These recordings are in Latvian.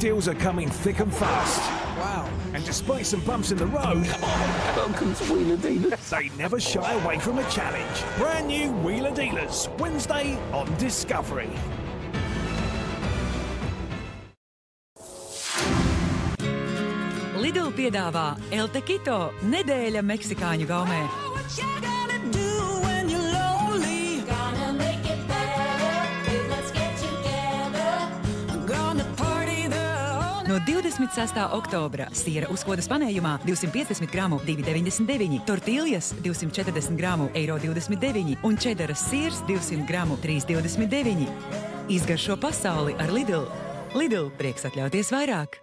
deals are coming thick and fast. Wow. And despite some bumps in the road, Welcome to Wheeler Dealers. they never shy away from a challenge. Brand new Wheeler Dealers, Wednesday on Discovery. Lidl piedāvā El Tequito nedēļa meksikāņu gaumē. No 26. oktobra siera uzkodas panējumā 250 gramu 2,99, tortiljas 240 gramu €1,29 un čedaras siers 200 gramu 3,29. Izgaršo pasauli ar Lidl. Lidl prieks atļauties vairāk.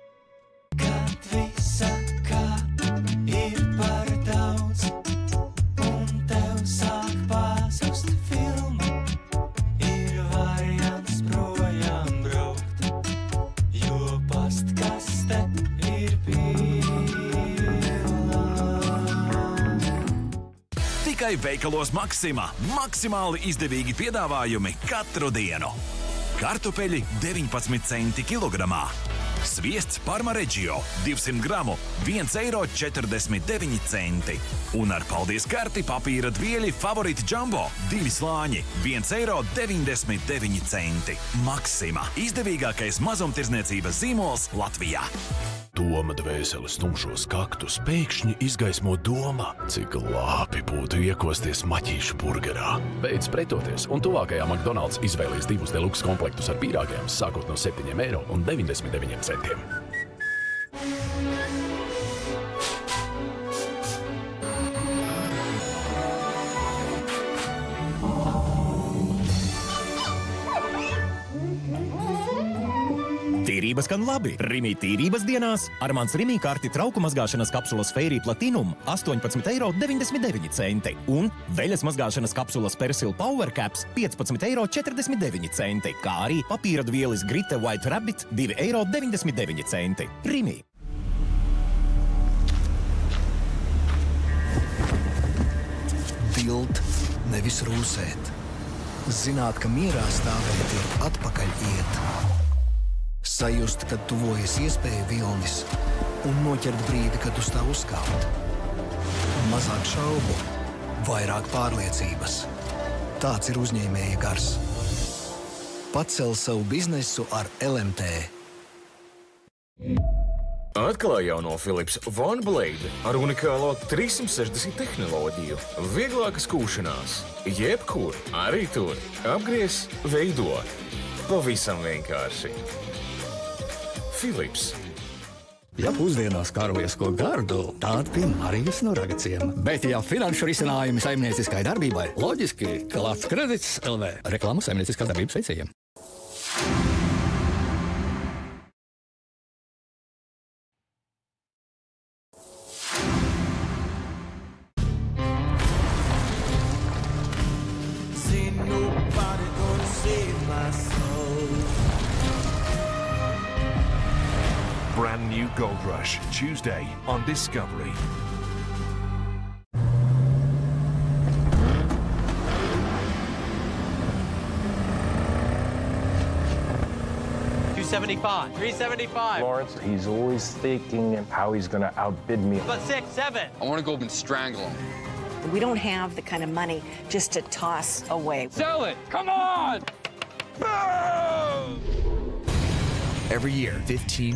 Tikai veikalos Maxima maksimāli izdevīgi piedāvājumi katru dienu. Kartupeļi 19 centi kilogramā. Sviests Parma Reggio 200 gramu 1,49 €. Un ar paldies karti papīra dvieļi Favorite Jumbo 2 slāņi 1,99 €. Maxima – izdevīgākais mazumtirdzniecības zīmols Latvijā. Doma dvēseles tumšos kaktus pēkšņi izgaismo doma, cik labi būtu iekosties maķīšu burgerā. Beidz pretoties, un tuvākajā McDonald's izvēlies 2 deluxe komplektus ar pīrāgiem, sākot no €7,99. Tīrība skan labi. Rimi tīrības dienās Armāns Rimi karti trauku mazgāšanas kapsulas Fairy Platinum 18,99 € un veļas mazgāšanas kapsulas Persil Power Caps 15,49 €, kā arī papīra dvielis Grite White Rabbit 2,99 €. Rimi. Vilt, nevis rūsēt. Zināt, ka mierā stāvēt ir atpakaļ iet. Sajust, kad tuvojas iespēja vilnis, un noķert brīdi, kad uz tā uzkāpt. Mazāk šaubu, vairāk pārliecības. Tāds ir uzņēmēja gars. Pacel savu biznesu ar LMT. Atklāj jauno Philips OneBlade ar unikālo 360 tehnoloģiju. Vieglāka skūšanās, jebkur, arī tur. Apgriez, veido. Pavisam vienkārši. Philips. Ja pusdienās karojas ko gardu, tāda pie Marijas no Ragaciem. Bet, ja finanšu risinājumi saimnieciskai darbībai, loģiski, ka Lats Kredits LV reklāmu saimnieciskās darbības veicējiem. Brand new Gold Rush, Tuesday on Discovery. $375. Lawrence, he's always thinking how he's going to outbid me. But 6, 7. I want to go up and strangle him. We don't have the kind of money just to toss away. Sell it! Come on! Every year, 15